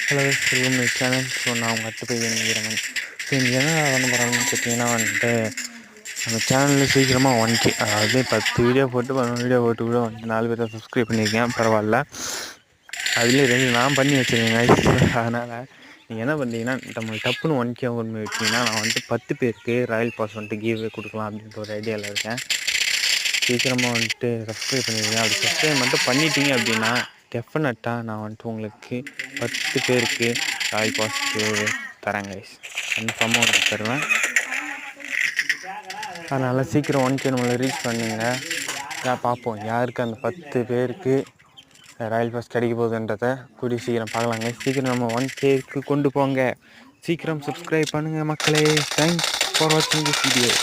Hello welcome my channel. So நான் உங்கள் அத்துப்பையன் Veeraman. So இன்றைக்கி என்ன பண்ண போகிறாங்கன்னு பார்த்தீங்கன்னா வந்துட்டு நம்ம சேனலில் சீக்கிரமாக 1K, அதாவது 10 வீடியோ போட்டு 11 வீடியோ போட்டு கூட வந்துட்டு 4 பேர் தான் சப்ஸ்கிரைப் பண்ணியிருக்கேன். பரவாயில்ல, அதுலேயே 2 நான் பண்ணி வச்சுருக்கேன். அதனால் நீங்கள் என்ன பண்ணுறீங்கன்னா, நம்மளுக்கு டப்புன்னு 1K ஒன்று வச்சிங்கன்னா நான் வந்துட்டு 10 பேருக்கு ராயல் பாஸ் வந்துட்டு கிவ்வே கொடுக்கலாம் அப்படின்ற ஒரு ஐடியாவில் இருக்கேன். சீக்கிரமாக வந்துட்டு சப்ஸ்கிரைப் பண்ணிடுங்க. அப்படி சப்ஸ்கிரைப் மட்டும் பண்ணிட்டீங்க அப்படின்னா டெஃபினட்டாக நான் வந்துட்டு உங்களுக்கு 10 பேருக்கு ராயல் பாஸ் தரேன் கைஸ். கன்ஃபார்மாக வந்துட்டு தருவேன். அதனால் சீக்கிரம் 1K நம்மளை ரீச் பண்ணுங்க. பார்ப்போம் யாருக்கு அந்த 10 பேருக்கு ராயல் பாஸ் கிடைக்க போகுதுன்றதை கூடிய சீக்கிரம் பார்க்கலாங்க. சீக்கிரம் நம்ம 1Kக்கு கொண்டு போங்க. சீக்கிரம் சப்ஸ்கிரைப் பண்ணுங்கள் மக்களே. தேங்க்ஸ் ஃபார் வாட்சிங் திஸ் வீடியோ.